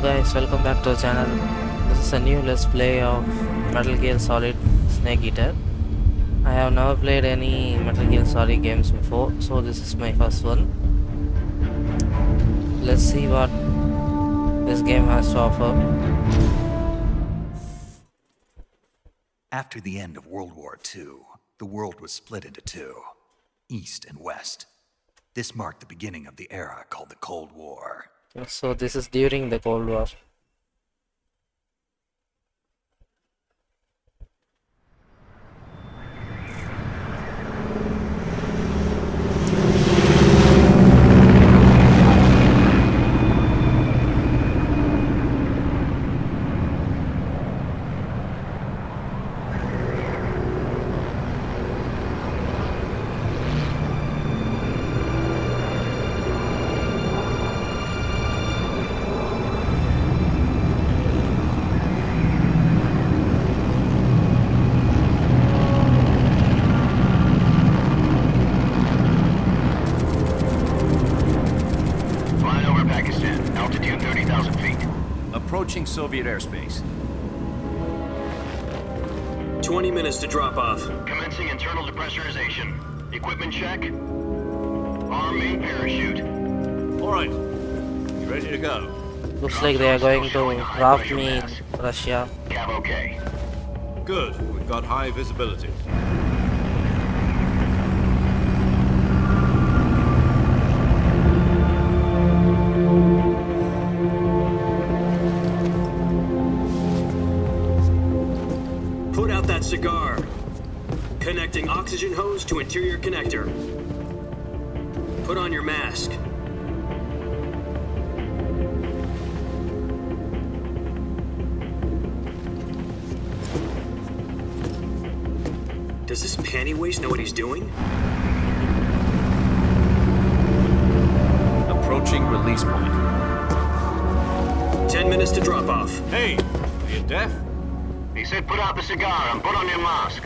guys, welcome back to the channel. This is a new let's play of Metal Gear Solid Snake Eater. I have never played any Metal Gear Solid games before, so this is my first one. Let's see what this game has to offer. After the end of World War II, the world was split into two, East and West. This marked the beginning of the era called the Cold War. So this is during the Cold War. Approaching Soviet airspace. 20 minutes to drop off. Commencing internal depressurization. Equipment check. Arm main parachute. All right. You ready to go? Looks like they are going to draft me in Russia. Cav okay. Good. We've got high visibility. Put out that cigar. Connecting oxygen hose to interior connector. Put on your mask. Does this panty waste know what he's doing? Approaching release point. 10 minutes to drop off. Hey, are you deaf? He said put out the cigar and put on your mask.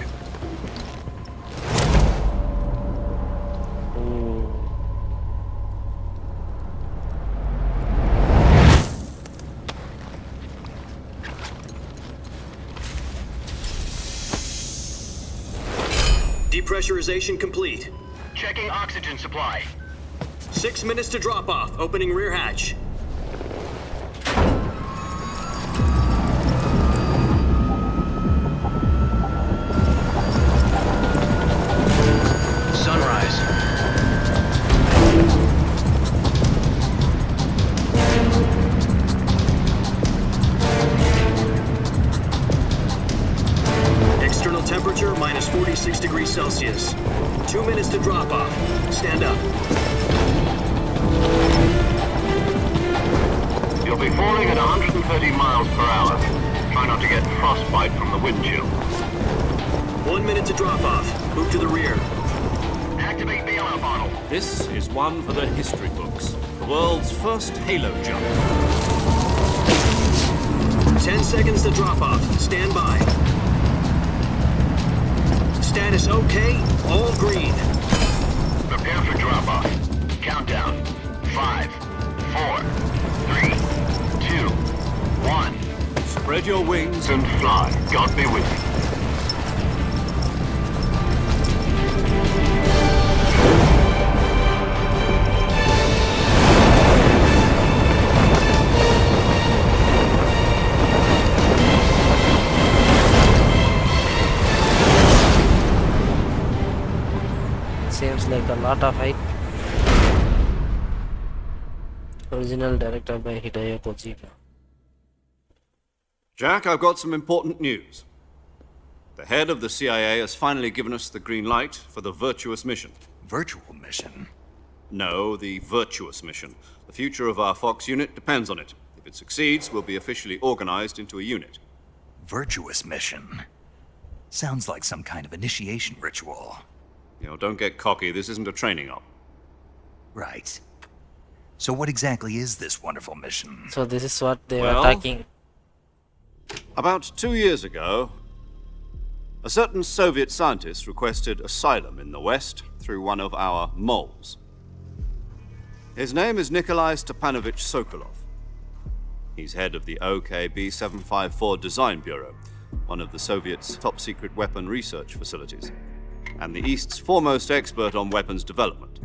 Depressurization complete. Checking oxygen supply. 6 minutes to drop off. Opening rear hatch. Sunrise. External temperature minus 46 degrees Celsius. 2 minutes to drop off. Stand up. You'll be falling at 130 miles per hour. Try not to get frostbite from the wind chill. 1 minute to drop off. Move to the rear. Activate bailout bottle. This is one for the history books. The world's first halo jump. 10 seconds to drop off. Stand by. Status okay. All green. Prepare for drop off. Countdown. 5, 4, 3, 2, 1. Spread your wings And fly. God be with you. Seems like a lot of hype. Original director by Hideo Kojima. Jack, I've got some important news. The head of the CIA has finally given us the green light for the virtuous mission. Virtual mission? No, the virtuous mission. The future of our Fox unit depends on it. If it succeeds, we'll be officially organized into a unit. Virtuous mission? Sounds like some kind of initiation ritual. You know, don't get cocky. This isn't a training op. Right. So what exactly is this wonderful mission? So this is what they Well, were attacking. About 2 years ago, a certain Soviet scientist requested asylum in the West through one of our moles. His name is Nikolai Stepanovich Sokolov. He's head of the OKB-754 Design Bureau, one of the Soviets' top-secret weapon research facilities, and the East's foremost expert on weapons development.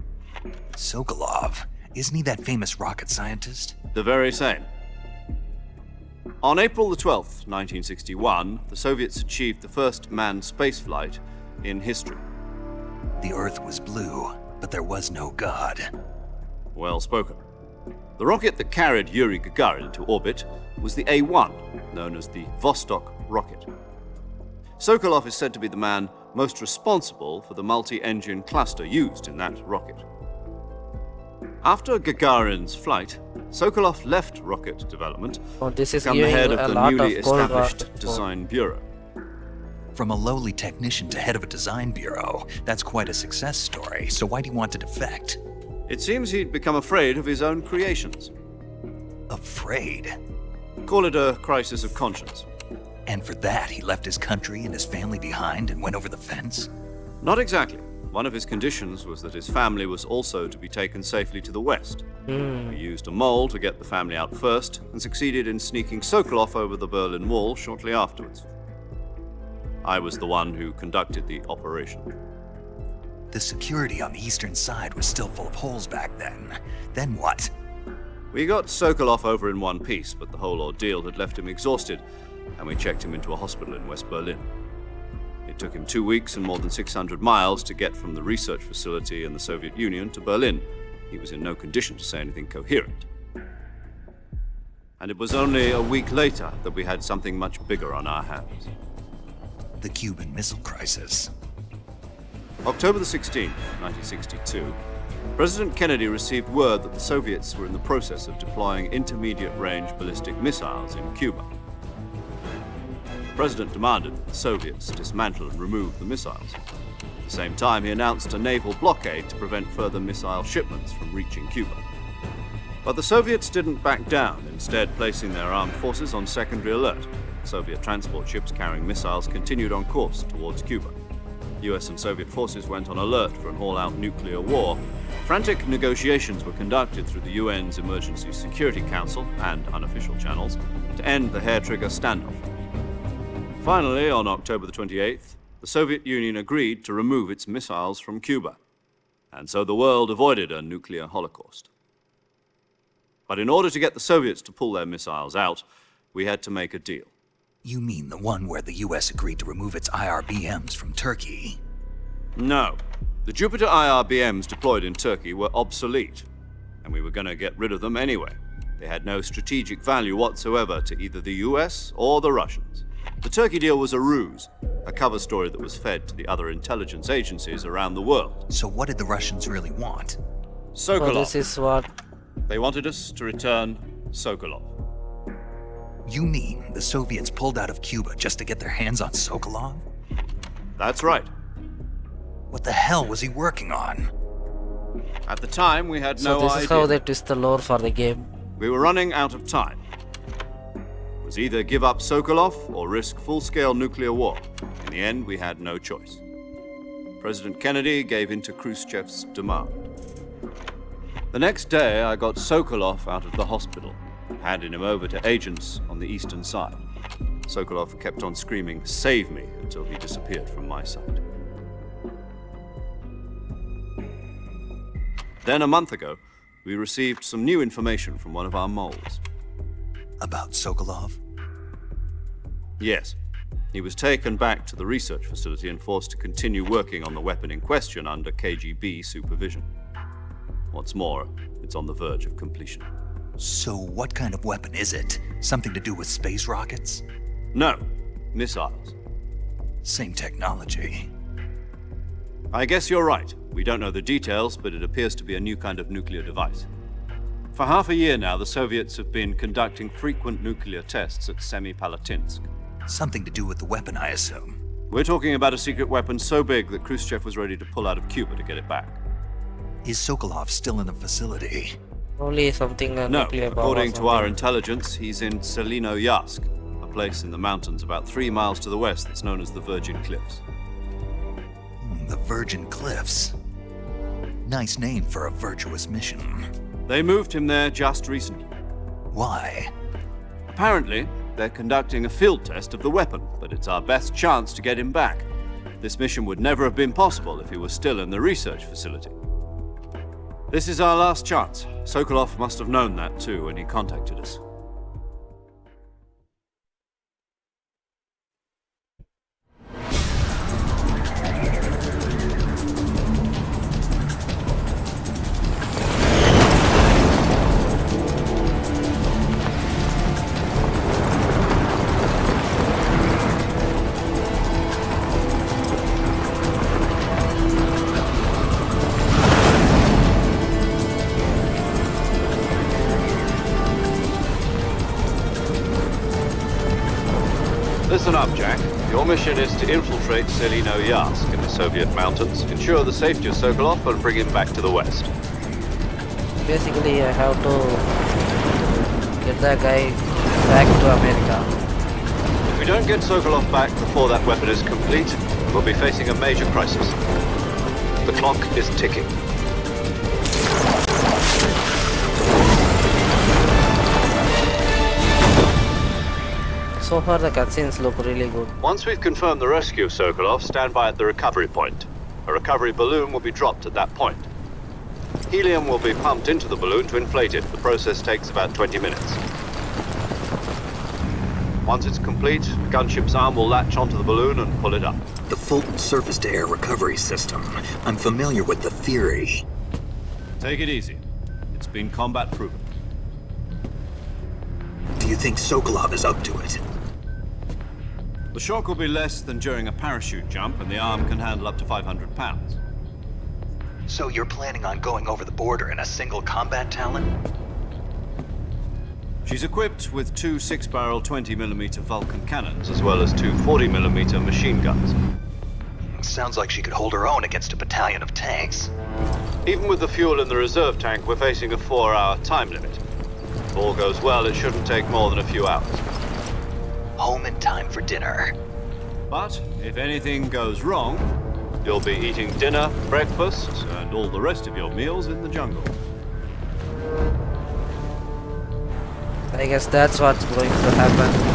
Sokolov, isn't he that famous rocket scientist? The very same. On April the 12th, 1961, the Soviets achieved the first manned spaceflight in history. The Earth was blue, but there was no God. Well spoken. The rocket that carried Yuri Gagarin into orbit was the A-1, known as the Vostok rocket. Sokolov is said to be the man most responsible for the multi-engine cluster used in that rocket. After Gagarin's flight, Sokolov left rocket development Oh, this to is become the giving head a of the lot newly of Cold War. established Design Bureau. From a lowly technician to head of a design bureau, that's quite a success story, so why do you want to defect? It seems he'd become afraid of his own creations. Afraid? Call it a crisis of conscience. And for that, he left his country and his family behind and went over the fence? Not exactly. One of his conditions was that his family was also to be taken safely to the west. We used a mole to get the family out first and succeeded in sneaking Sokolov over the Berlin Wall shortly afterwards. I was the one who conducted the operation. The security on the eastern side was still full of holes back then. Then what? We got Sokolov over in one piece, but the whole ordeal had left him exhausted, and we checked him into a hospital in West Berlin. It took him 2 weeks and more than 600 miles to get from the research facility in the Soviet Union to Berlin. He was in no condition to say anything coherent. And it was only a week later that we had something much bigger on our hands. The Cuban Missile Crisis. October the 16th, 1962, President Kennedy received word that the Soviets were in the process of deploying intermediate-range ballistic missiles in Cuba. The President demanded that the Soviets dismantle and remove the missiles. At the same time, he announced a naval blockade to prevent further missile shipments from reaching Cuba. But the Soviets didn't back down, instead placing their armed forces on secondary alert. Soviet transport ships carrying missiles continued on course towards Cuba. US and Soviet forces went on alert for an all-out nuclear war. Frantic negotiations were conducted through the UN's Emergency Security Council and unofficial channels to end the hair-trigger standoff. Finally, on October the 28th, the Soviet Union agreed to remove its missiles from Cuba, and so the world avoided a nuclear holocaust. But in order to get the Soviets to pull their missiles out, we had to make a deal. You mean the one where the US agreed to remove its IRBMs from Turkey? No. The Jupiter IRBMs deployed in Turkey were obsolete, and we were going to get rid of them anyway. They had no strategic value whatsoever to either the US or the Russians. The Turkey deal was a ruse, a cover story that was fed to the other intelligence agencies around the world. So what did the Russians really want? Sokolov. So this is what. They wanted us to return Sokolov. You mean the Soviets pulled out of Cuba just to get their hands on Sokolov? That's right. What the hell was he working on? At the time, we had no So this idea. is how they twist the lore for the game. We were running out of time. It was either give up Sokolov or risk full-scale nuclear war. In the end, we had no choice. President Kennedy gave in to Khrushchev's demand. The next day, I got Sokolov out of the hospital, handing him over to agents on the eastern side. Sokolov kept on screaming, "Save me," until he disappeared from my sight. Then a month ago, we received some new information from one of our moles. About Sokolov? Yes. He was taken back to the research facility and forced to continue working on the weapon in question under KGB supervision. What's more, it's on the verge of completion. So what kind of weapon is it? Something to do with space rockets? No, missiles. Same technology. I guess you're right. We don't know the details, but it appears to be a new kind of nuclear device. For half a year now, the Soviets have been conducting frequent nuclear tests at Semipalatinsk. Something to do with the weapon, I assume. We're talking about a secret weapon so big that Khrushchev was ready to pull out of Cuba to get it back. Is Sokolov still in the facility? Only something No, nuclear bomb or according to our something. intelligence, he's in Selino-Yarsk, a place in the mountains about 3 miles to the west that's known as the Virgin Cliffs. The Virgin Cliffs. Nice name for a virtuous mission. They moved him there just recently. Why? Apparently, they're conducting a field test of the weapon, but it's our best chance to get him back. This mission would never have been possible if he was still in the research facility. This is our last chance. Sokolov must have known that too when he contacted us. Listen up, Jack. Your mission is to infiltrate Selino Yask in the Soviet mountains, ensure the safety of Sokolov, and bring him back to the West. Basically, I have to get that guy back to America. If we don't get Sokolov back before that weapon is complete, we'll be facing a major crisis. The clock is ticking. So far, the cutscenes look really good. Once we've confirmed the rescue of Sokolov, stand by at the recovery point. A recovery balloon will be dropped at that point. Helium will be pumped into the balloon to inflate it. The process takes about 20 minutes. Once it's complete, the gunship's arm will latch onto the balloon and pull it up. The Fulton surface-to-air recovery system. I'm familiar with the theory. Take it easy. It's been combat proven. Do you think Sokolov is up to it? The shock will be less than during a parachute jump, and the arm can handle up to 500 pounds. So you're planning on going over the border in a single combat Talon? She's equipped with two 6-barrel 20mm Vulcan cannons, As well as two 40mm machine guns. Sounds like she could hold her own against a battalion of tanks. Even with the fuel in the reserve tank, we're facing a 4-hour time limit. If all goes well, it shouldn't take more than a few hours. Home in time for dinner. But if anything goes wrong, You'll be eating dinner, breakfast, and all the rest of your meals in the jungle. I guess that's what's going to happen.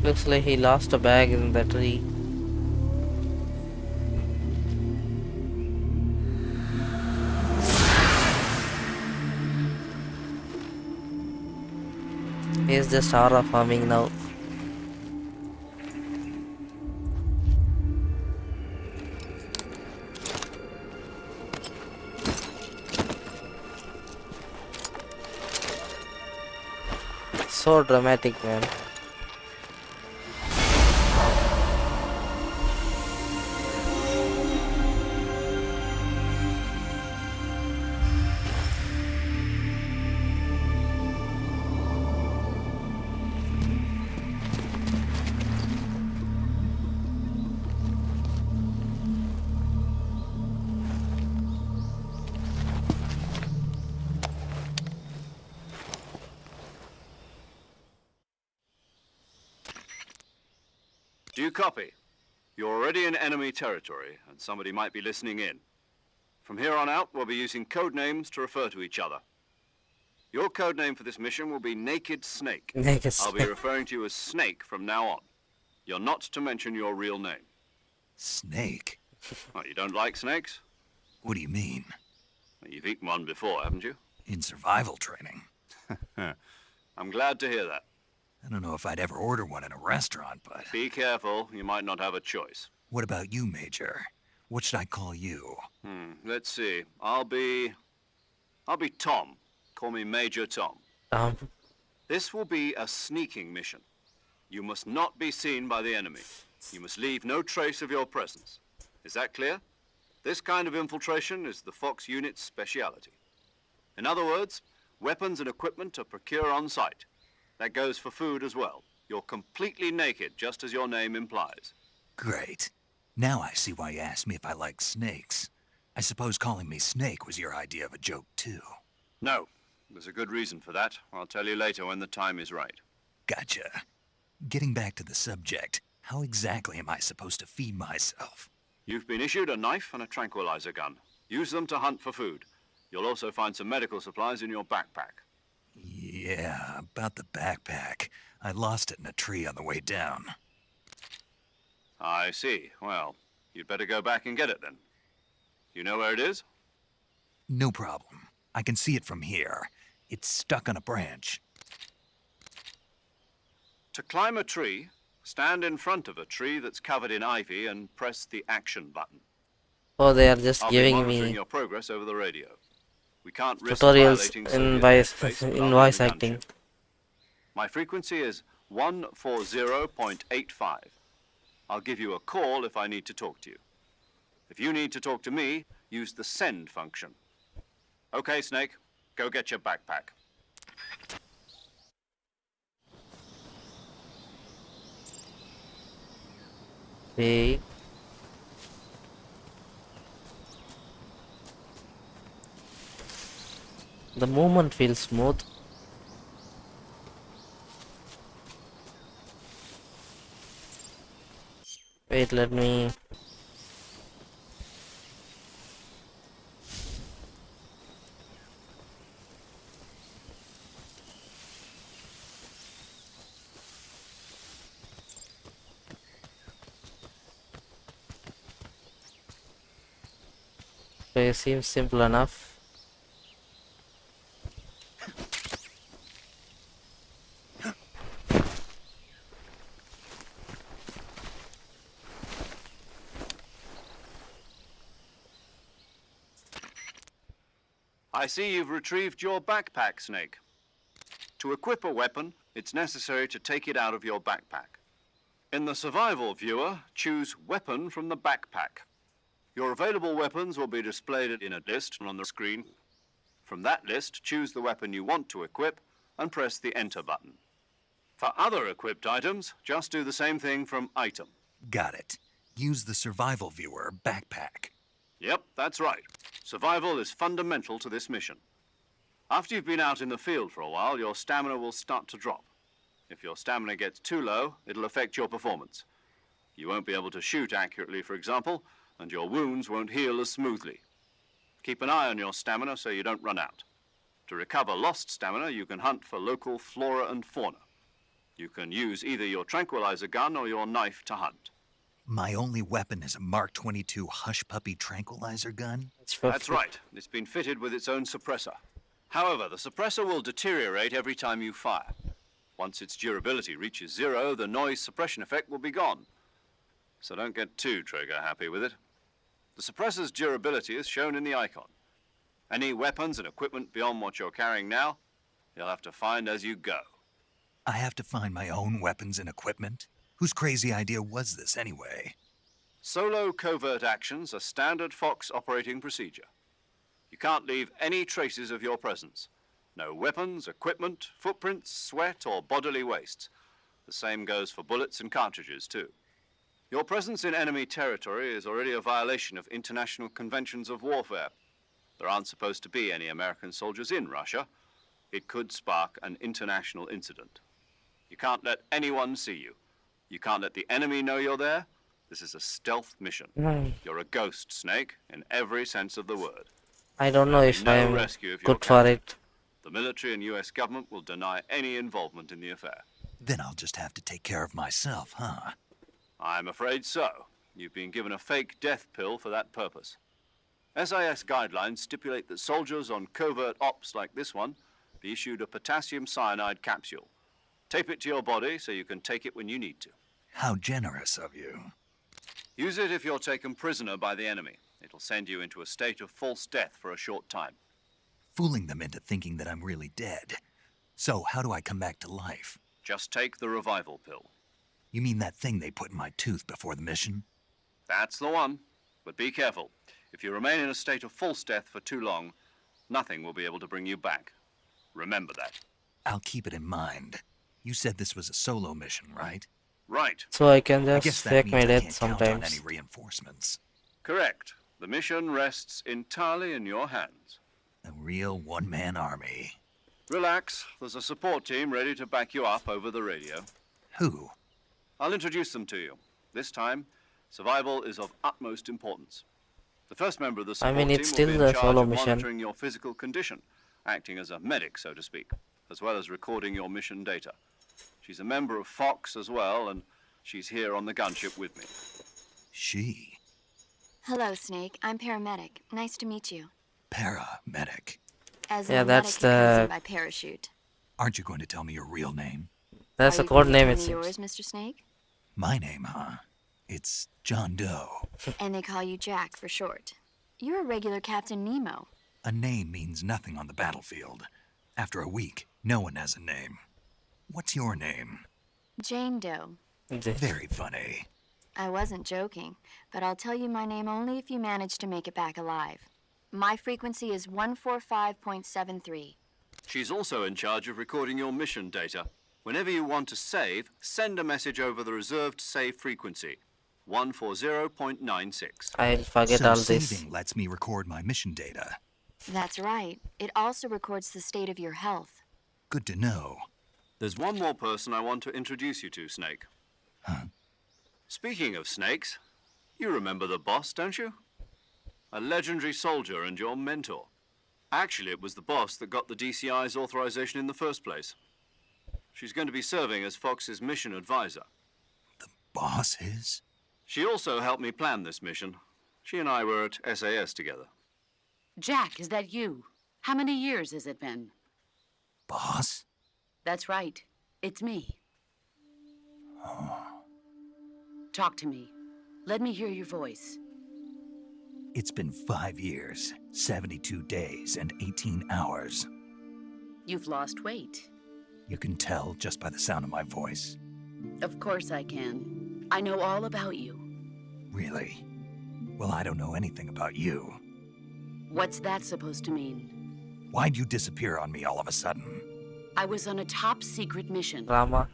Looks like he lost a bag in the tree. He's just horror farming now. So dramatic, man. Do you copy? You're already in enemy territory, and somebody might be listening in. From here on out, we'll be using code names to refer to each other. Your code name for this mission will be Naked Snake. Naked I'll be Snake. referring to you as Snake from now on. You're not to mention your real name. Snake? Oh, you don't like snakes? What do you mean? Well, you've eaten one before, haven't you? In survival training? I'm glad to hear that. I don't know if I'd ever order one in a restaurant, but... Be careful, you might not have a choice. What about you, Major? What should I call you? Let's see. I'll be Tom. Call me Major Tom. This will be a sneaking mission. You must not be seen by the enemy. You must leave no trace of your presence. Is that clear? This kind of infiltration is the Fox unit's speciality. In other words, Weapons and equipment to procure on site. That goes for food as well. You're completely naked, just as your name implies. Great. Now I see why you asked me if I like snakes. I suppose calling me Snake was your idea of a joke, too. No, there's a good reason for that. I'll tell you later when the time is right. Gotcha. Getting back to the subject, how exactly am I supposed to feed myself? You've been issued a knife and a tranquilizer gun. Use them to hunt for food. You'll also find some medical supplies in your backpack. Yeah, about the backpack. I lost it in a tree on the way down. I see. Well, you'd better go back and get it then. You know where it is? No problem. I can see it from here. It's stuck on a branch. To climb a tree, stand in front of a tree that's covered in ivy and press the action button. Oh, they are just I'll be giving monitoring me your progress over the radio. We can't risk tutorials violating in Soviet voice airspace in without voice leaving acting. gunship. My frequency is 140.85. I'll give you a call if I need to talk to you. If you need to talk to me, use the send function. Okay, Snake, go get your backpack. Okay. The movement feels smooth. Wait, let me. Okay, seems simple enough. I see you've retrieved your backpack, Snake. To equip a weapon, it's necessary to take it out of your backpack. In the survival viewer, choose Weapon from the backpack. Your available weapons will be displayed in a list on the screen. From that list, choose the weapon you want to equip and press the Enter button. For other equipped items, just do the same thing from Item. Got it. Use the survival viewer backpack. Yep, that's right. Survival is fundamental to this mission. After you've been out in the field for a while, your stamina will start to drop. If your stamina gets too low, it'll affect your performance. You won't be able to shoot accurately, for example, and your wounds won't heal as smoothly. Keep an eye on your stamina so you don't run out. To recover lost stamina, you can hunt for local flora and fauna. You can use either your tranquilizer gun or your knife to hunt. My only weapon is a Mark 22 Hush Puppy tranquilizer gun? That's right. It's been fitted with its own suppressor. However, the suppressor will deteriorate every time you fire. Once its durability reaches 0, the noise suppression effect will be gone. So don't get too trigger-happy with it. The suppressor's durability is shown in the icon. Any weapons and equipment beyond what you're carrying now, you'll have to find as you go. I have to find my own weapons and equipment? Whose crazy idea was this, anyway? Solo covert actions are standard Fox operating procedure. You can't leave any traces of your presence. No weapons, equipment, footprints, sweat, or bodily wastes. The same goes for bullets and cartridges, too. Your presence in enemy territory is already a violation of international conventions of warfare. There aren't supposed to be any American soldiers in Russia. It could spark an international incident. You can't let anyone see you. You can't let the enemy know you're there. This is a stealth mission. You're a ghost, Snake, in every sense of the word. I don't know if I'm rescue if good for it. The military and US government will deny any involvement in the affair. Then I'll just have to take care of myself, huh? I'm afraid so. You've been given a fake death pill for that purpose. SIS guidelines stipulate that soldiers on covert ops like this one be issued a potassium cyanide capsule. Tape it to your body so you can take it when you need to. How generous of you. Use it if you're taken prisoner by the enemy. It'll send you into a state of false death for a short time. Fooling them into thinking that I'm really dead. So, how do I come back to life? Just take the revival pill. You mean that thing they put in my tooth before the mission? That's the one. But be careful. If you remain in a state of false death for too long, nothing will be able to bring you back. Remember that. I'll keep it in mind. You said this was a solo mission, right? Right. So I can I just guess that fake means my I death can't count on any sometimes. reinforcements. Correct. The mission rests entirely in your hands. A real one-man army. Relax. There's a support team ready to back you up over the radio. Who? I'll introduce them to you. This time, survival is of utmost importance. The first member of the support team it's will still be in the charge solo of mission. monitoring your physical condition, acting as a medic, so to speak, as well as recording your mission data. She's a member of Fox as well, and she's here on the gunship with me. She. Hello, Snake. I'm paramedic. Nice to meet you. Paramedic. As Yeah, a that's medic who comes the- in by parachute. Aren't you going to tell me your real name? That's Are a you code going to name, tell it me seems. yours, Mr. Snake? My name, huh? It's John Doe. And they call you Jack for short. You're a regular Captain Nemo. A name means nothing on the battlefield. After a week, no one has a name. What's your name? Jane Doe. Very funny. I wasn't joking, but I'll tell you my name only if you manage to make it back alive. My frequency is 145.73. She's also in charge of recording your mission data. Whenever you want to save, send a message over the reserved save frequency, 140.96. I'll forget So all this. saving lets me record my mission data. That's right. It also records the state of your health. Good to know. There's one more person I want to introduce you to, Snake. Huh? Speaking of snakes, you remember the boss, don't you? A legendary soldier and your mentor. Actually, it was the boss that got the DCI's authorization in the first place. She's going to be serving as Fox's mission advisor. Boss is? She also helped me plan this mission. She and I were at SAS together. Jack, is that you? How many years has it been? Boss? That's right. It's me. Talk to me. Let me hear your voice. It's been 5 years, 72 days, and 18 hours. You've lost weight. You can tell just by the sound of my voice. Of course I can. I know all about you. Really? Well, I don't know anything about you. What's that supposed to mean? Why'd you disappear on me all of a sudden? I was on a top secret mission. Drama.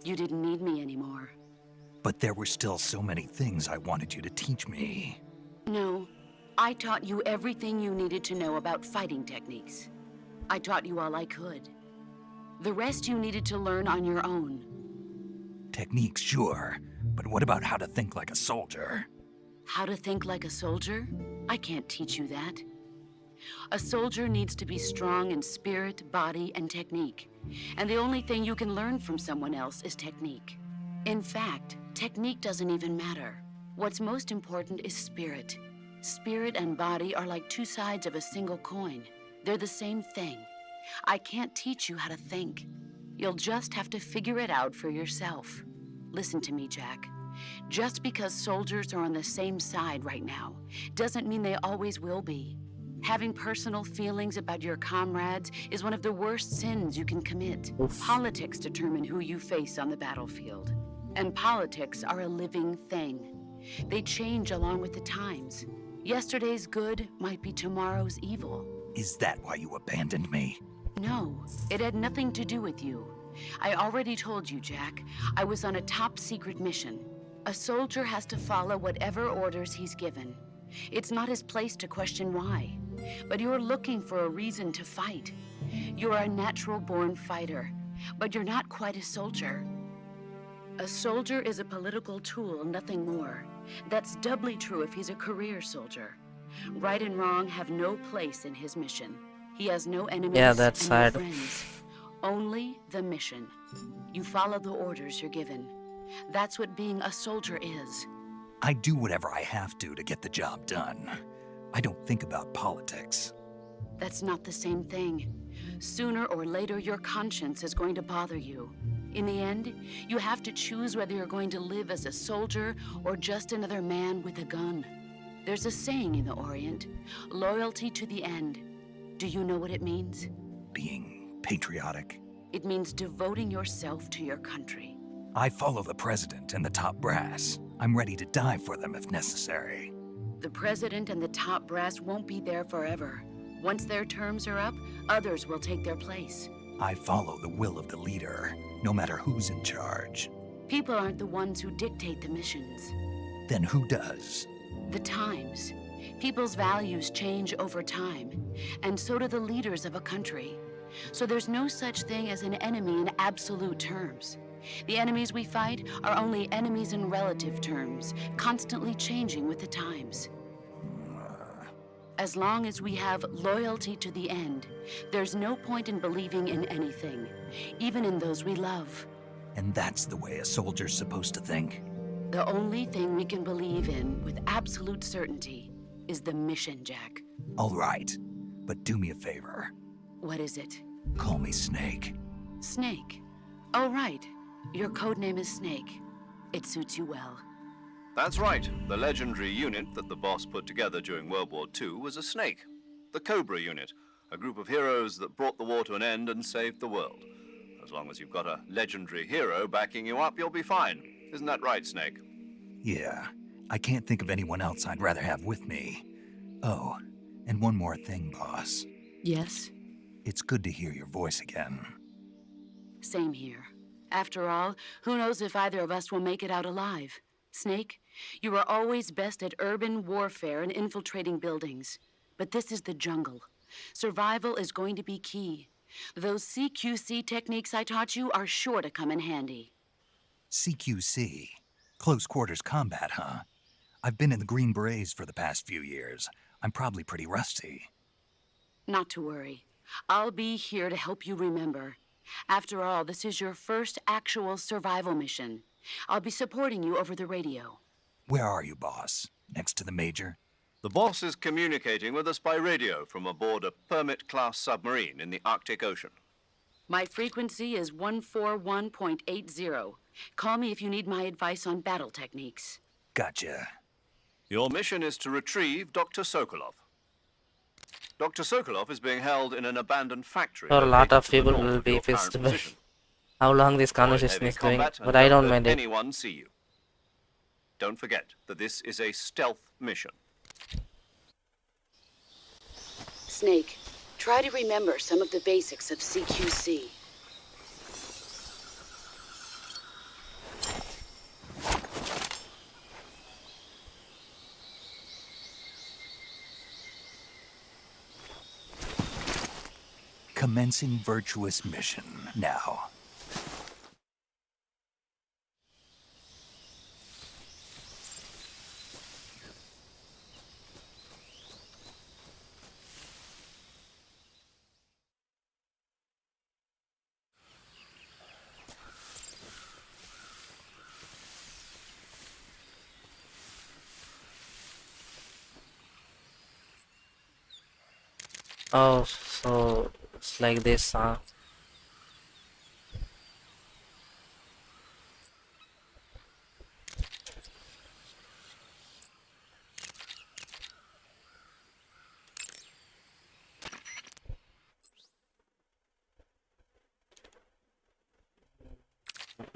You didn't need me anymore. But there were still so many things I wanted you to teach me. No, I taught you everything you needed to know about fighting techniques. I taught you all I could. The rest you needed to learn on your own. Techniques, sure. But what about how to think like a soldier? How to think like a soldier? I can't teach you that. A soldier needs to be strong in spirit, body, and technique. And the only thing you can learn from someone else is technique. In fact, technique doesn't even matter. What's most important is spirit. Spirit and body are like two sides of a single coin. They're the same thing. I can't teach you how to think. You'll just have to figure it out for yourself. Listen to me, Jack. Just because soldiers are on the same side right now doesn't mean they always will be. Having personal feelings about your comrades is one of the worst sins you can commit. Politics determine who you face on the battlefield. And politics are a living thing. They change along with the times. Yesterday's good might be tomorrow's evil. Is that why you abandoned me? No, it had nothing to do with you. I already told you, Jack. I was on a top secret mission. A soldier has to follow whatever orders he's given. It's not his place to question why. But you're looking for a reason to fight. You're a natural-born fighter, but you're not quite a soldier. A soldier is a political tool, nothing more. That's doubly true if he's a career soldier. Right and wrong have no place in his mission. He has no enemies Yeah, that's and sad. no friends. Only the mission. You follow the orders you're given. That's what being a soldier is. I do whatever I have to get the job done. I don't think about politics. That's not the same thing. Sooner or later, your conscience is going to bother you. In the end, you have to choose whether you're going to live as a soldier or just another man with a gun. There's a saying in the Orient, loyalty to the end. Do you know what it means? Being patriotic. It means devoting yourself to your country. I follow the president and the top brass. I'm ready to die for them if necessary. The president and the top brass won't be there forever. Once their terms are up, others will take their place. I follow the will of the leader, no matter who's in charge. People aren't the ones who dictate the missions. Then who does? The times. People's values change over time, and so do the leaders of a country. So there's no such thing as an enemy in absolute terms. The enemies we fight are only enemies in relative terms, constantly changing with the times. As long as we have loyalty to the end, there's no point in believing in anything, even in those we love. And that's the way a soldier's supposed to think? The only thing we can believe in with absolute certainty is the mission, Jack. All right, but do me a favor. What is it? Call me Snake. Snake. Oh, right. Your codename is Snake. It suits you well. That's right. The legendary unit that the boss put together during World War II was a snake. The Cobra unit, a group of heroes that brought the war to an end and saved the world. As long as you've got a legendary hero backing you up, you'll be fine. Isn't that right, Snake? Yeah, I can't think of anyone else I'd rather have with me. Oh, and one more thing, boss. Yes? It's good to hear your voice again. Same here. After all, who knows if either of us will make it out alive? Snake, you are always best at urban warfare and infiltrating buildings. But this is the jungle. Survival is going to be key. Those CQC techniques I taught you are sure to come in handy. CQC? Close quarters combat, huh? I've been in the Green Berets for the past few years. I'm probably pretty rusty. Not to worry. I'll be here to help you remember. After all, this is your first actual survival mission. I'll be supporting you over the radio. Where are you, boss? Next to the Major? The boss is communicating with us by radio from aboard a Permit-class submarine in the Arctic Ocean. My frequency is 141.80. Call me if you need my advice on battle techniques. Gotcha. Your mission is to retrieve Dr. Sokolov. Dr. Sokolov is being held in an abandoned factory. Or a lot of located to the people north will of be your current pissed about position. how long this Avoid conversation heavy is going, combat but and I don't don't let mind it. anyone see you. Don't forget that this is a stealth mission. Snake, try to remember some of the basics of CQC. Commencing virtuous mission now. Oh, so it's like this, huh?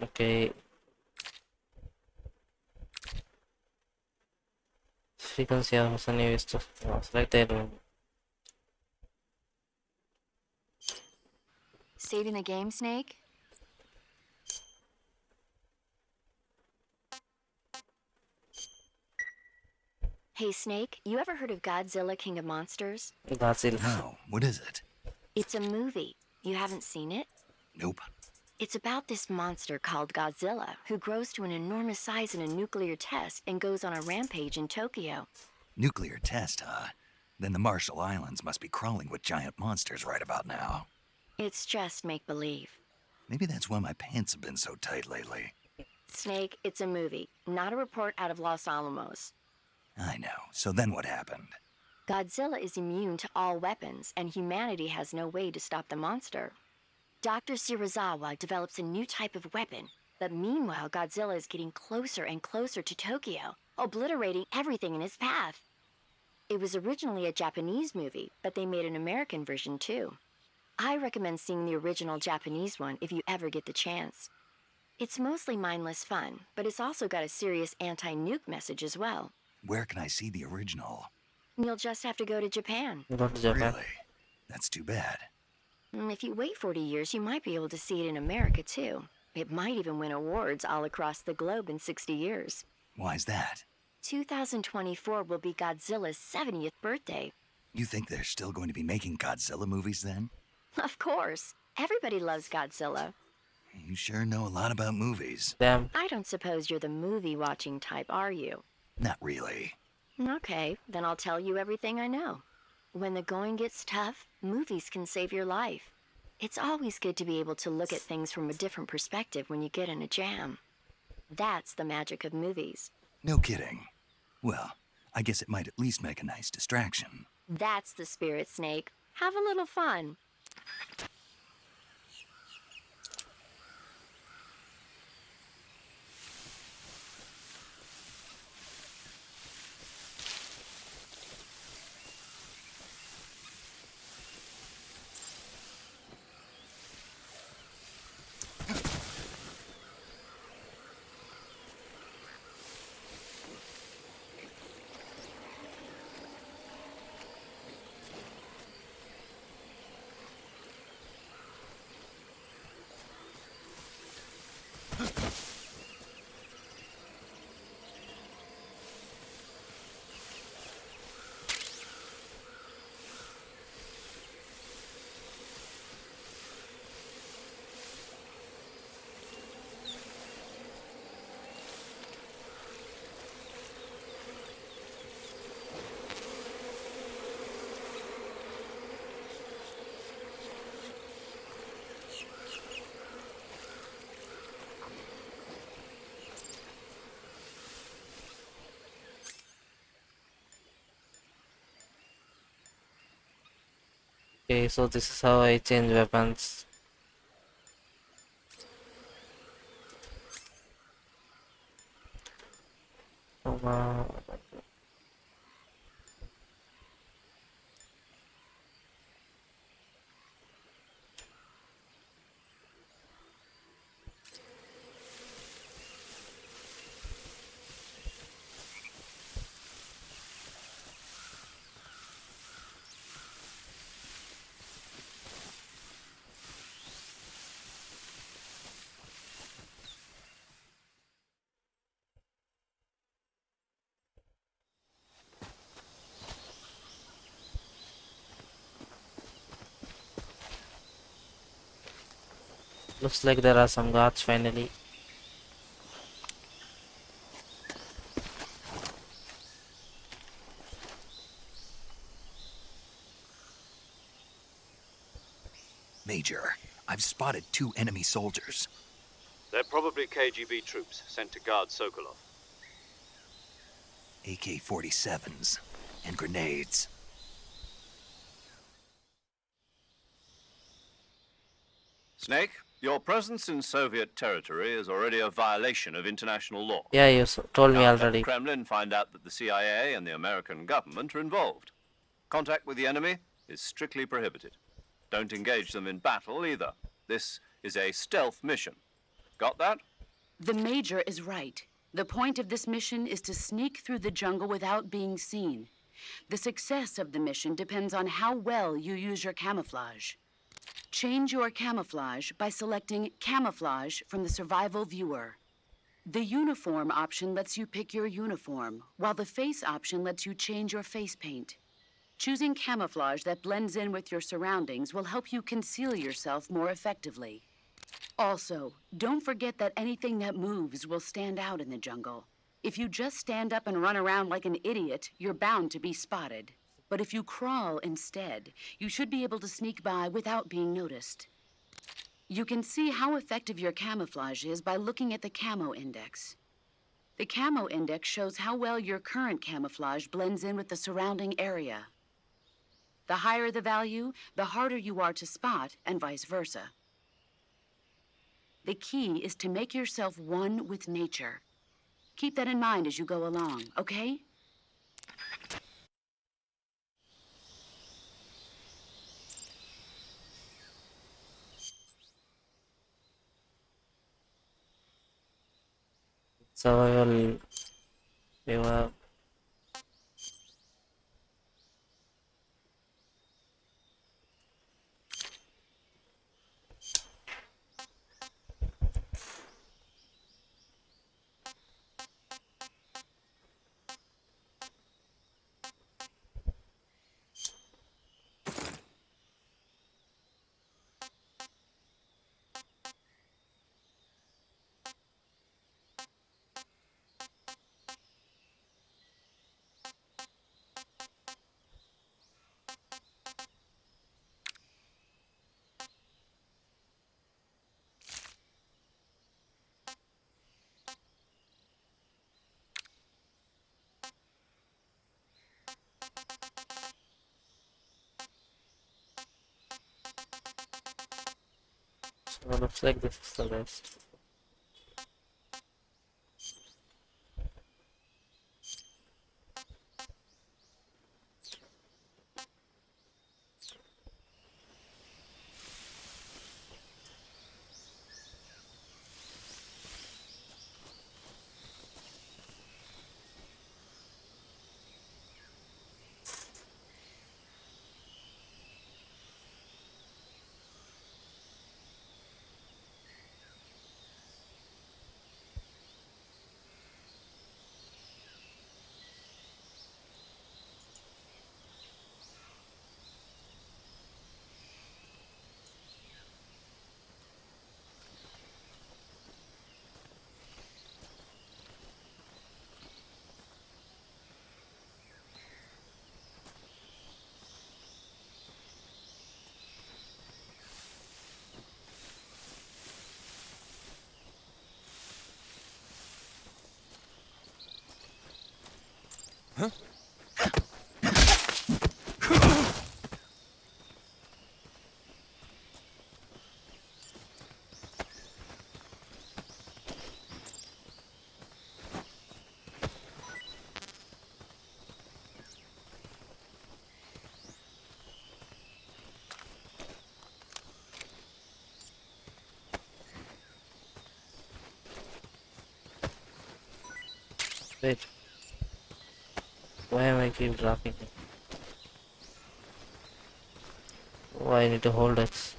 Okay. Frequency of the new stuff. Select that one. Saving the game, Snake? Hey, Snake, you ever heard of Godzilla, King of Monsters? That's it. No, what is it? It's a movie. You haven't seen it? Nope. It's about this monster called Godzilla, who grows to an enormous size in a nuclear test and goes on a rampage in Tokyo. Nuclear test, huh? Then the Marshall Islands must be crawling with giant monsters right about now. It's just make-believe. Maybe that's why my pants have been so tight lately. Snake, it's a movie, not a report out of Los Alamos. I know. So then what happened? Godzilla is immune to all weapons, and humanity has no way to stop the monster. Dr. Shirazawa develops a new type of weapon, but meanwhile Godzilla is getting closer and closer to Tokyo, obliterating everything in his path. It was originally a Japanese movie, but they made an American version too. I recommend seeing the original Japanese one if you ever get the chance. It's mostly mindless fun, but it's also got a serious anti-nuke message as well. Where can I see the original? You'll just have to go to Japan. Go to Japan. Really? That's too bad. If you wait 40 years, you might be able to see it in America, too. It might even win awards all across the globe in 60 years. Why's that? 2024 will be Godzilla's 70th birthday. You think they're still going to be making Godzilla movies then? Of course. Everybody loves Godzilla. You sure know a lot about movies. Damn. I don't suppose you're the movie-watching type, are you? Not really. Okay, then I'll tell you everything I know. When the going gets tough, movies can save your life. It's always good to be able to look at things from a different perspective when you get in a jam. That's the magic of movies. No kidding. Well, I guess it might at least make a nice distraction. That's the spirit, Snake. Have a little fun. Okay, so this is how I change weapons. Uh, Looks like there are some guards finally. Major, I've spotted 2 enemy soldiers. They're probably KGB troops sent to guard Sokolov. AK-47s and grenades. Snake, your presence in Soviet territory is already a violation of international law. Yeah, you told me Now, let the already. Kremlin find out that the CIA and the American government are involved. Contact with the enemy is strictly prohibited. Don't engage them in battle either. This is a stealth mission. Got that? The Major is right. The point of this mission is to sneak through the jungle without being seen. The success of the mission depends on how well you use your camouflage. Change your camouflage by selecting Camouflage from the Survival Viewer. The Uniform option lets you pick your uniform, while the Face option lets you change your face paint. Choosing camouflage that blends in with your surroundings will help you conceal yourself more effectively. Also, don't forget that anything that moves will stand out in the jungle. If you just stand up and run around like an idiot, you're bound to be spotted. But if you crawl instead, you should be able to sneak by without being noticed. You can see how effective your camouflage is by looking at the Camo Index. The Camo Index shows how well your current camouflage blends in with the surrounding area. The higher the value, the harder you are to spot, and vice versa. The key is to make yourself one with nature. Keep that in mind as you go along, okay? Survival viewer. Well, looks like this is the best. Wait, why am I keep dropping it? Why I need to hold X?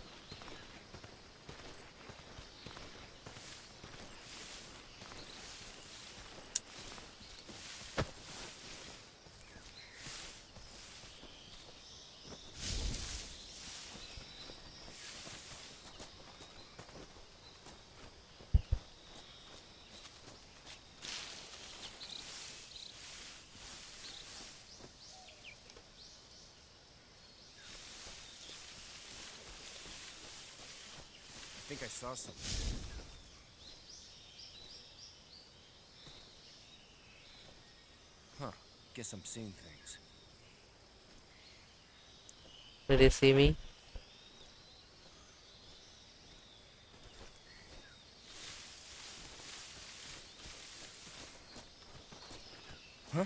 I think I saw something. Huh. Guess I'm seeing things. Did you see me? Huh?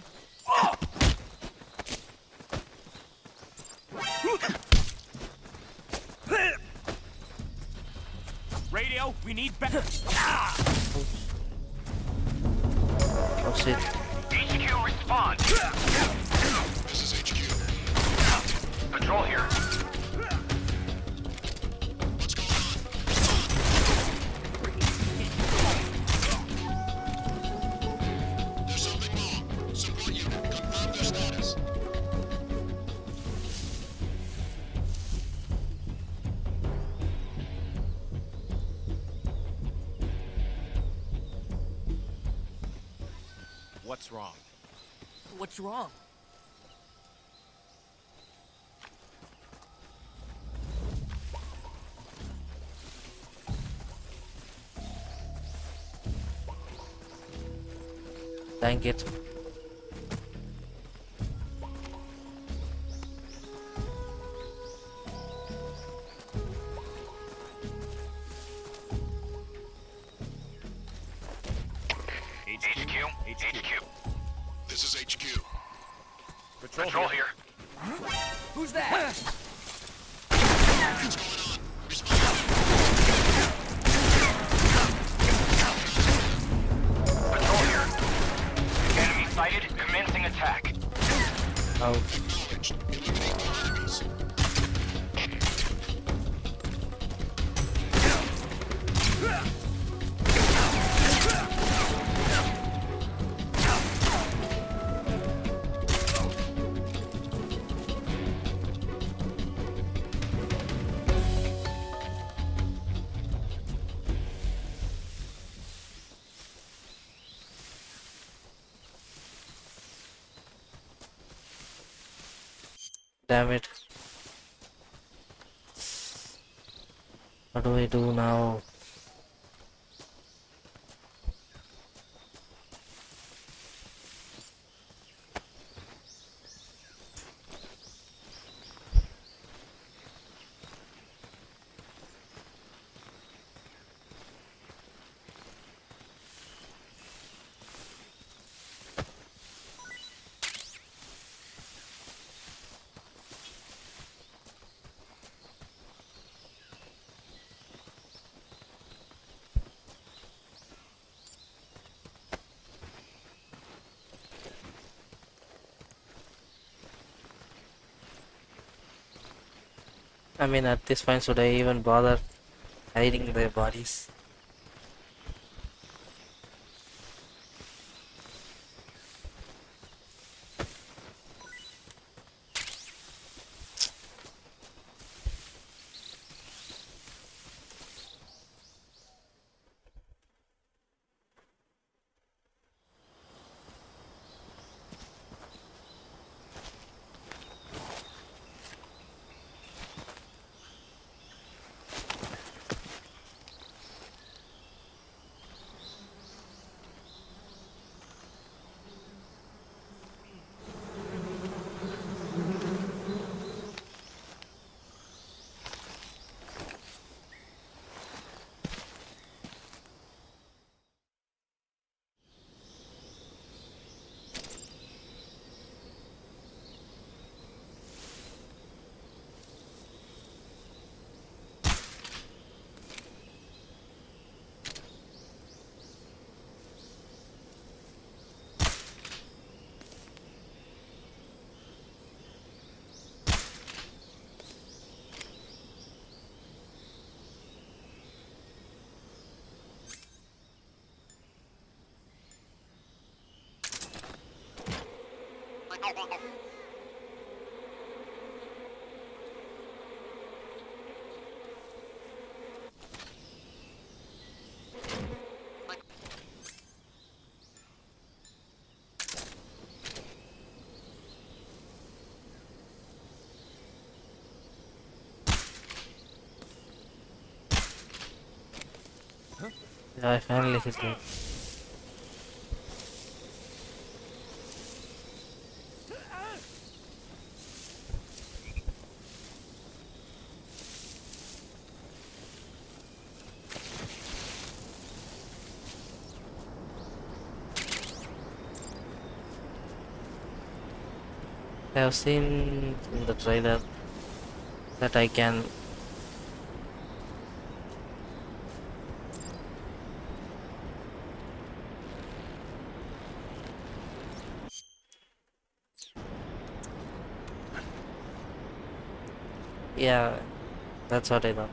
Radio, we need better. Oh shit. HQ, respond. This is HQ. Patrol here. What's going on? There's something wrong. Support unit, confirm their status. What's wrong? What's wrong? Thank it. HQ. This is HQ. Patrol here. Who's that? What's going on? Respond. Patrol here. Enemy sighted. Commencing attack. Out. Acknowledged. Eliminate all enemies. Damn it. What do I do now? I mean, at this point, should I even bother hiding their bodies? Yeah, I finally hit it. I have seen in the trailer that I can. Yeah, that's what I thought.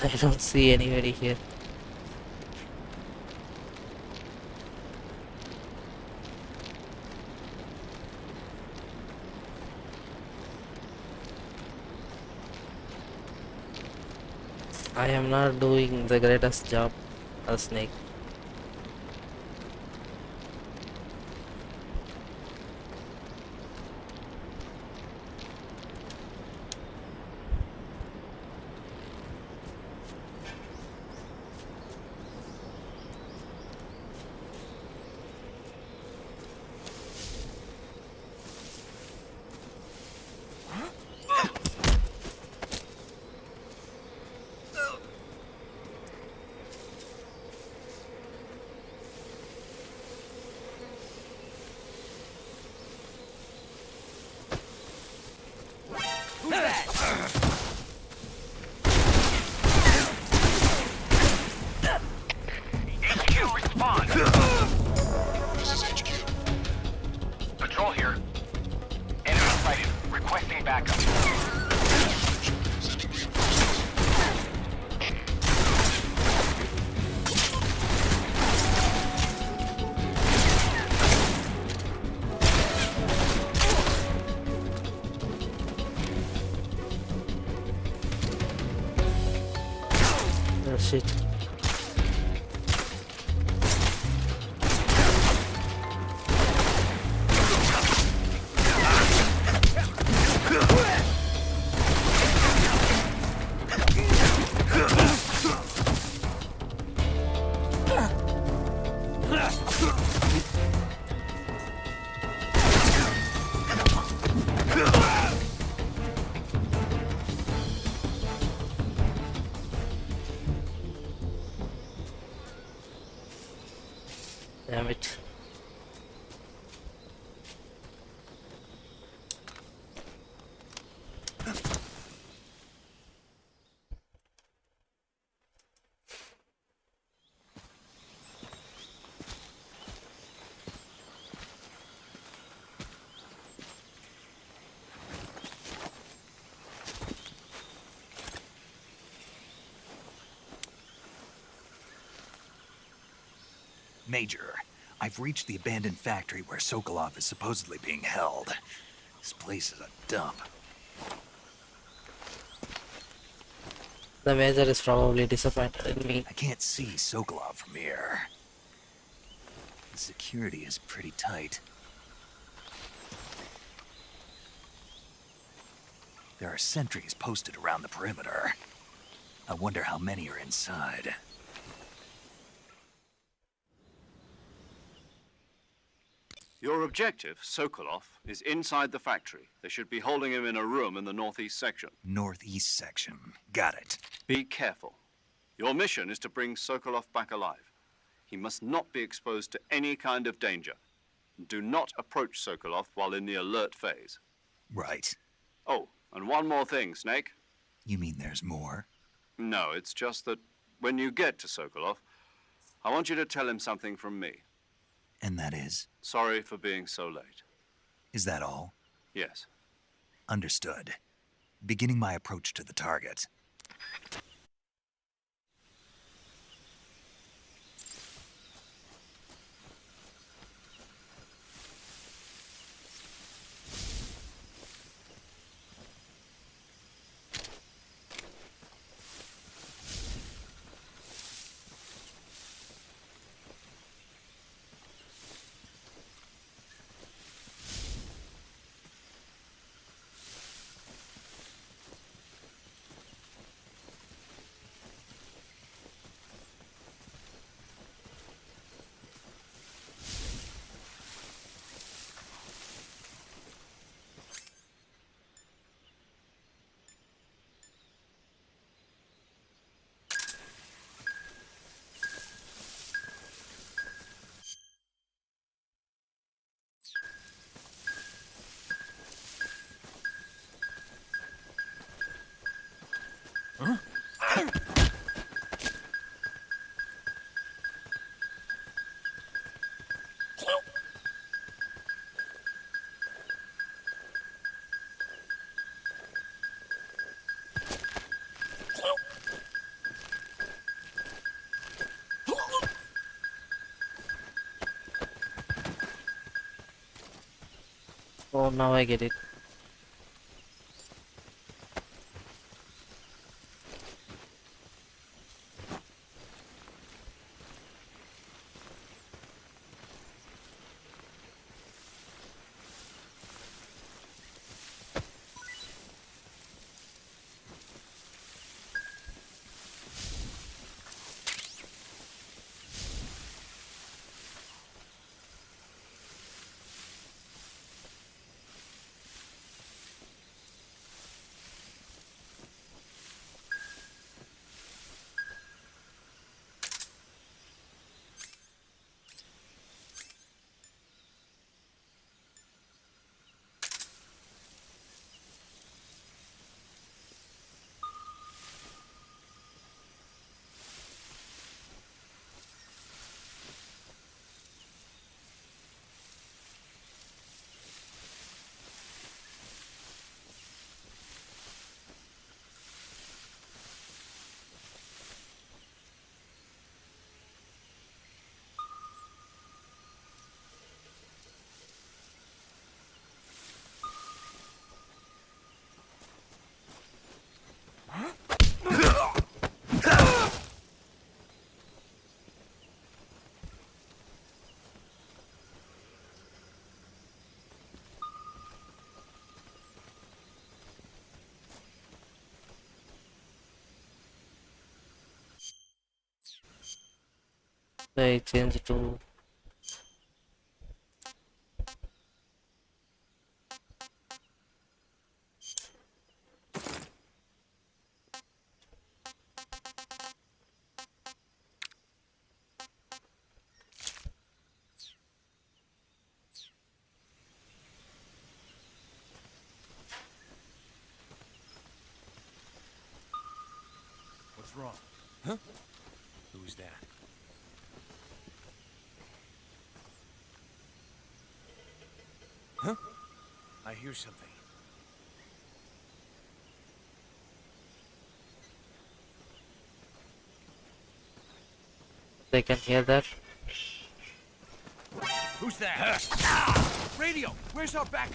I don't see anybody here. I am not doing the greatest job as Snake. HQ, respond. This is HQ. Patrol here. Enemy sighted. Requesting backup. Sending reinforcements. Oh shit. Damn it. Major, I've reached the abandoned factory where Sokolov is supposedly being held. This place is a dump. The Major is probably disappointed in me. I can't see Sokolov from here. The security is pretty tight. There are sentries posted around the perimeter. I wonder how many are inside. Your objective, Sokolov, is inside the factory. They should be holding him in a room in the northeast section. Northeast section. Got it. Be careful. Your mission is to bring Sokolov back alive. He must not be exposed to any kind of danger. Do not approach Sokolov while in the alert phase. Right. Oh, and one more thing, Snake. You mean there's more? No, it's just that when you get to Sokolov, I want you to tell him something from me. And that is? Sorry for being so late. Is that all? Yes. Understood. Beginning my approach to the target. Oh, now I get it. I change to What's wrong? Huh? Who's that? Huh? I hear something. they can hear that. Who's there? Radio, where's our back?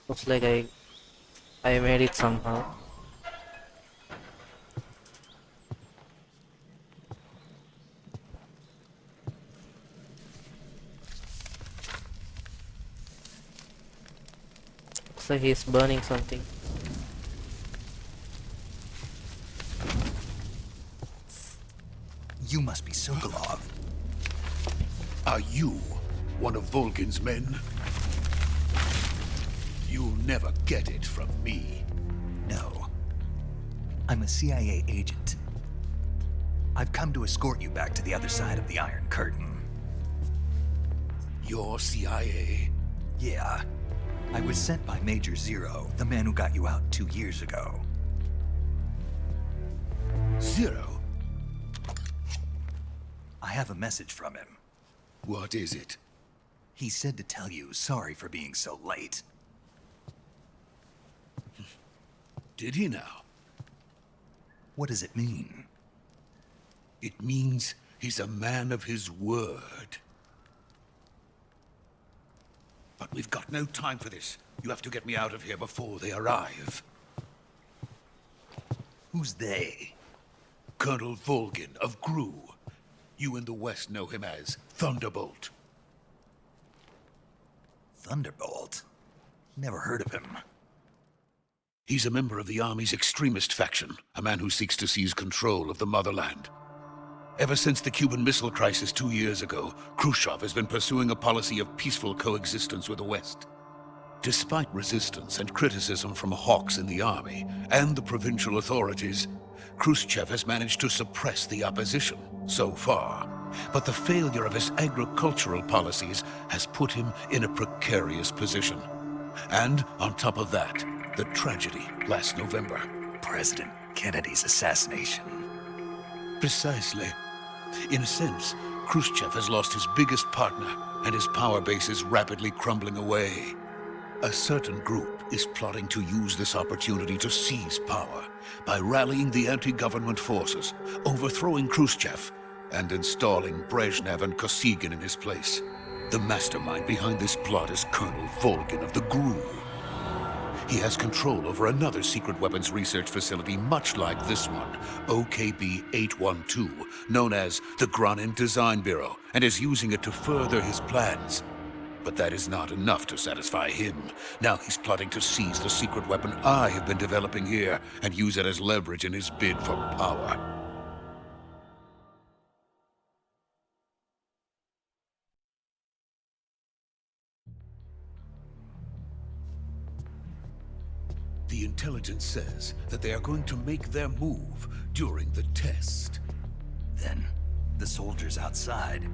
Looks like I made it somehow. Looks like he's burning something. You must be Sokolov. Are you one of Volgin's men? You'll never get it from me. No. I'm a CIA agent. I've come to escort you back to the other side of the Iron Curtain. You're CIA? Yeah. I was sent by Major Zero, the man who got you out 2 years ago. Zero? I have a message from him. What is it? He said to tell you sorry for being so late. Did he now? What does it mean? It means he's a man of his word. But we've got no time for this. You have to get me out of here before they arrive. Who's they? Colonel Volgin of GRU. You in the West know him as Thunderbolt. Thunderbolt? Never heard of him. He's a member of the Army's extremist faction, a man who seeks to seize control of the motherland. Ever since the Cuban Missile Crisis 2 years ago, Khrushchev has been pursuing a policy of peaceful coexistence with the West. Despite resistance and criticism from hawks in the army and the provincial authorities, Khrushchev has managed to suppress the opposition so far. But the failure of his agricultural policies has put him in a precarious position. And on top of that, the tragedy last November. President Kennedy's assassination. Precisely. In a sense, Khrushchev has lost his biggest partner, and his power base is rapidly crumbling away. A certain group is plotting to use this opportunity to seize power by rallying the anti-government forces, overthrowing Khrushchev, and installing Brezhnev and Kosygin in his place. The mastermind behind this plot is Colonel Volgin of the GRU. He has control over another secret weapons research facility much like this one, OKB-812, known as the Granin Design Bureau, and is using it to further his plans. But that is not enough to satisfy him. Now he's plotting to seize the secret weapon I have been developing here and use it as leverage in his bid for power. The intelligence says that they are going to make their move during the test. Then, the soldiers outside.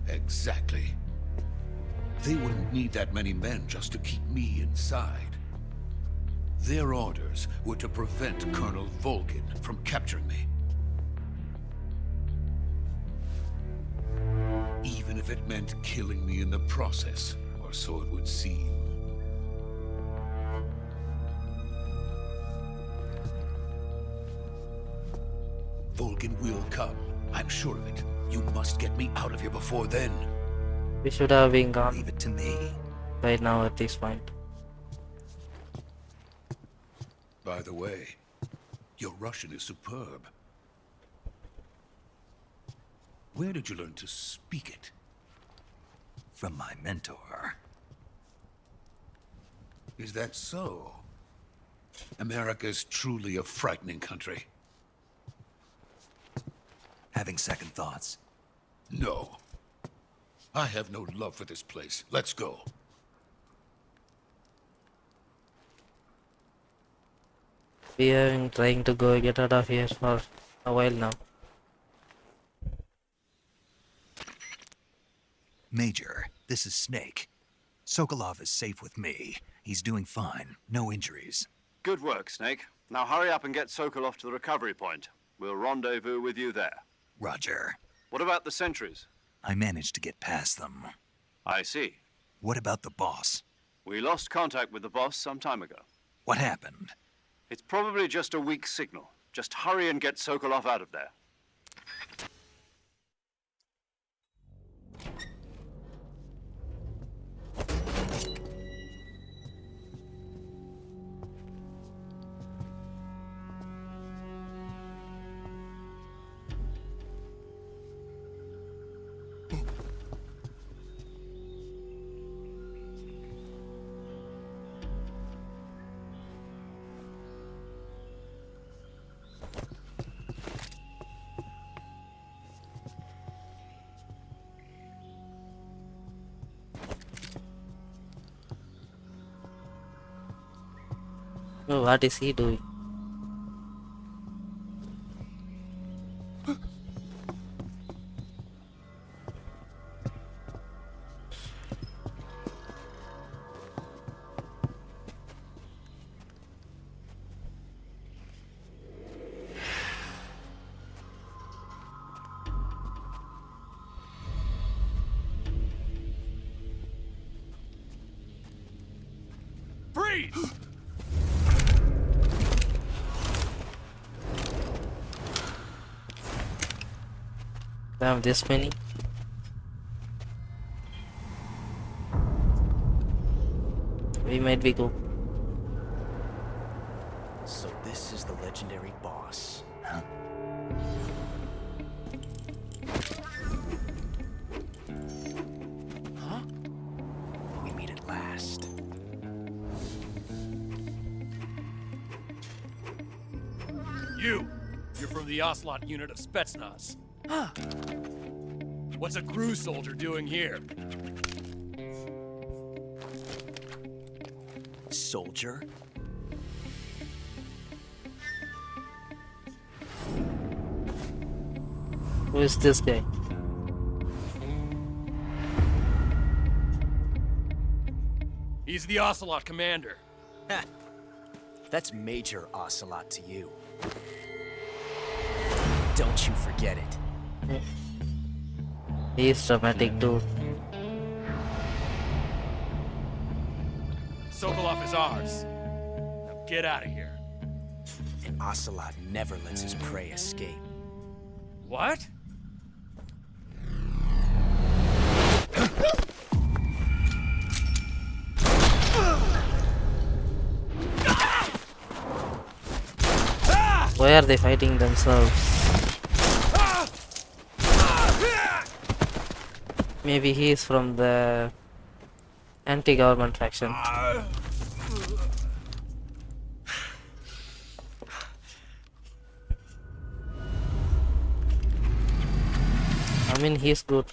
Exactly. They wouldn't need that many men just to keep me inside. Their orders were to prevent Colonel Volgin from capturing me. Even if it meant killing me in the process. Or so it would seem. Volgin will come. I'm sure of it. You must get me out of here before then. We should have been gone. Leave it to me. right now at this point. By the way, your Russian is superb. Where did you learn to speak it? From my mentor. Is that so? America's truly a frightening country. Having second thoughts? No. I have no love for this place. Let's go. We have been trying to get out of here for a while now. Major, this is Snake. Sokolov is safe with me. He's doing fine. No injuries. Good work, Snake. Now hurry up and get Sokolov to the recovery point. We'll rendezvous with you there. Roger. What about the sentries? I managed to get past them. I see. What about the boss? We lost contact with the boss some time ago. What happened? It's probably just a weak signal. Just hurry and get Sokolov out of there. Oh, what is he doing? Freeze! Damn, this many? We might be go. So this is the legendary boss. Huh? Huh? We meet at last. You're from the Ocelot unit of Spetsnaz. Huh. What's a crew soldier doing here? Soldier? Who is this guy? He's the Ocelot commander. Ha! That's Major Ocelot to you. Don't you forget it. He is dramatic too. Sokolov is ours. Now get out of here. And Ocelot never lets his prey escape. What? Why are they fighting themselves? Maybe he is from the anti-government faction. I mean, he's good.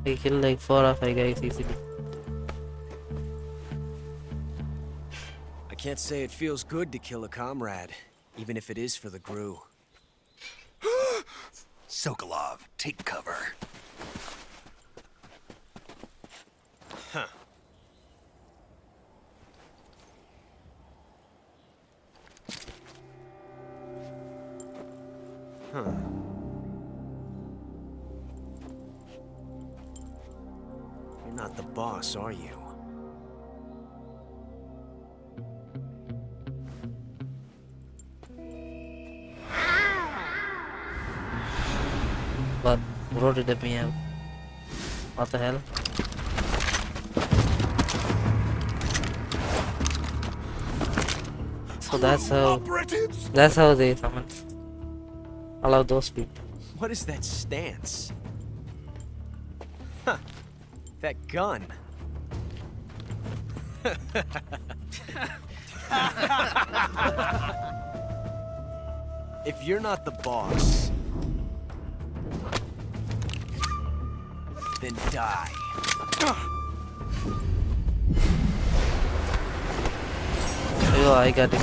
He killed like 4 or 5 guys easily. I can't say it feels good to kill a comrade, even if it is for the GRU. Sokolov, take cover. Huh. Huh. You're not the boss, are you? But wrote it at me out. What the hell? So that's how they summon. Allow those people. What is that stance? Huh. That gun. If you're not the boss, then die. Oh, I got it.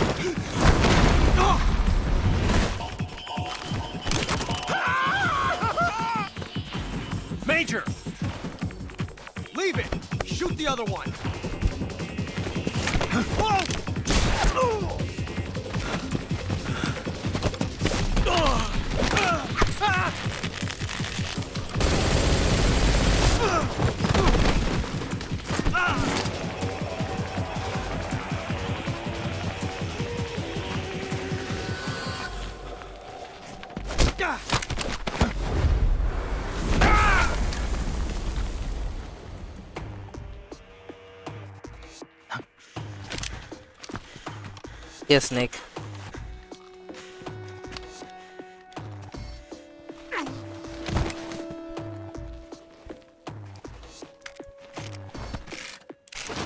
Major! Leave it! Shoot the other one! Yes, Nick.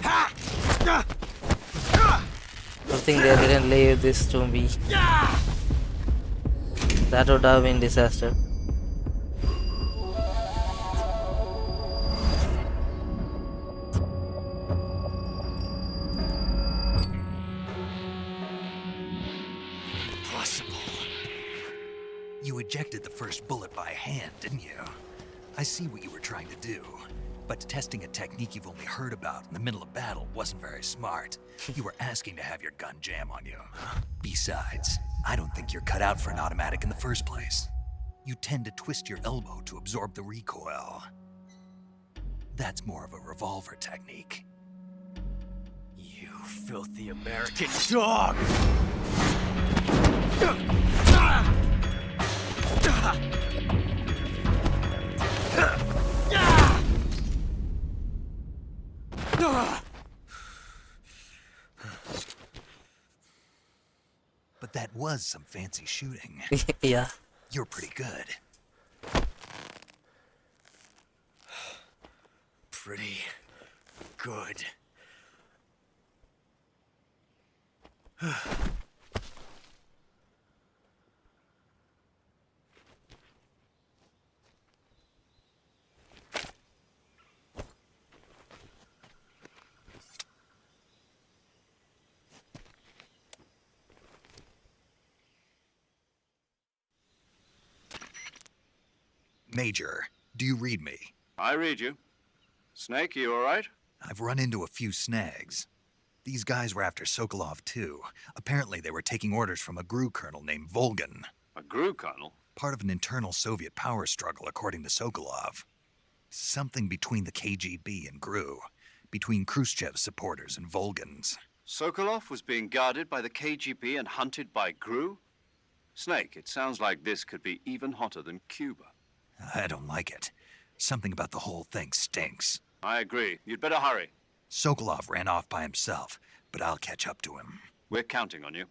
I think they didn't leave this to me. That would have been disaster. You ejected the first bullet by hand, didn't you? I see what you were trying to do. But testing a technique you've only heard about in the middle of battle wasn't very smart. You were asking to have your gun jam on you. Besides, I don't think you're cut out for an automatic in the first place. You tend to twist your elbow to absorb the recoil. That's more of a revolver technique. You filthy American dog! But that was some fancy shooting. Yeah. You're pretty good. Pretty good. Major, do you read me? I read you. Snake, you all right? I've run into a few snags. These guys were after Sokolov too. Apparently they were taking orders from a GRU colonel named Volgan. A GRU colonel? Part of an internal Soviet power struggle, according to Sokolov. Something between the KGB and GRU. Between Khrushchev's supporters and Volgan's. Sokolov was being guarded by the KGB and hunted by GRU? Snake, it sounds like this could be even hotter than Cuba. I don't like it. Something about the whole thing stinks. I agree. You'd better hurry. Sokolov ran off by himself, but I'll catch up to him. We're counting on you.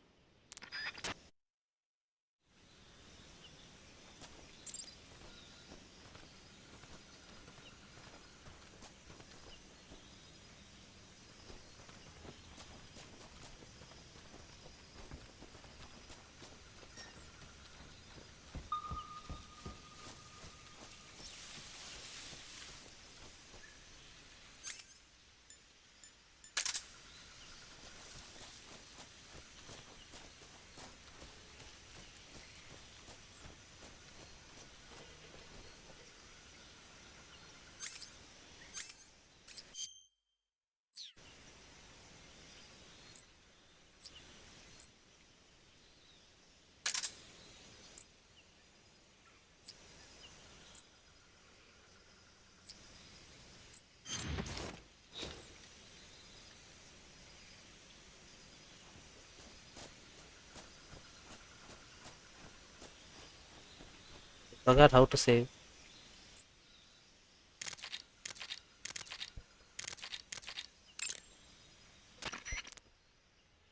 Forgot how to save.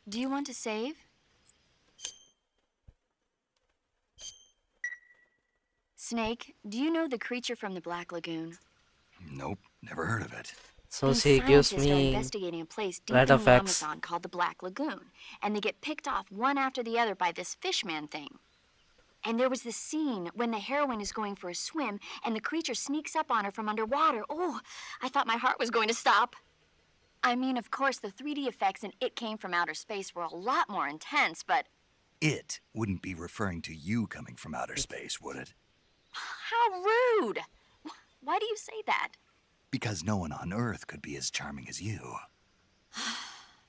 Do you want to save? Snake, do you know the creature from the Black Lagoon? Nope, never heard of it. So These she gives scientists are me investigating a place deep right in of the X. Amazon called the Black Lagoon, and they get picked off one after the other by this fishman thing. And there was this scene when the heroine is going for a swim, and the creature sneaks up on her from underwater. Oh, I thought my heart was going to stop. I mean, of course, the 3D effects in It Came From Outer Space were a lot more intense, but... It wouldn't be referring to you coming from outer space, would it? How rude! Why do you say that? Because no one on Earth could be as charming as you.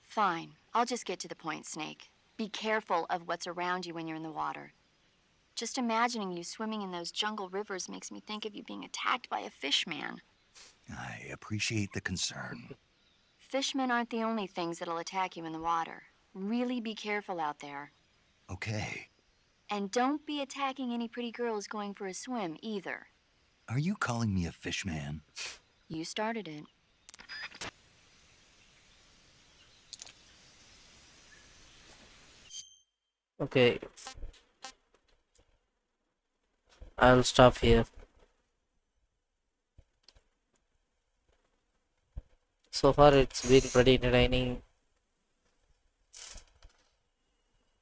Fine. I'll just get to the point, Snake. Be careful of what's around you when you're in the water. Just imagining you swimming in those jungle rivers makes me think of you being attacked by a fishman. I appreciate the concern. Fishmen aren't the only things that'll attack you in the water. Really be careful out there. Okay. And don't be attacking any pretty girls going for a swim, either. Are you calling me a fishman? You started it. Okay. I'll stop here. So far it's been pretty entertaining,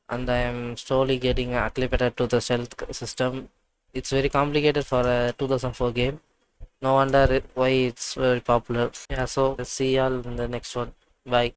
and I am slowly getting acclimated to the stealth system. It's very complicated for a 2004 game. No wonder why it's very popular. Yeah, so let's see y'all in the next one. Bye.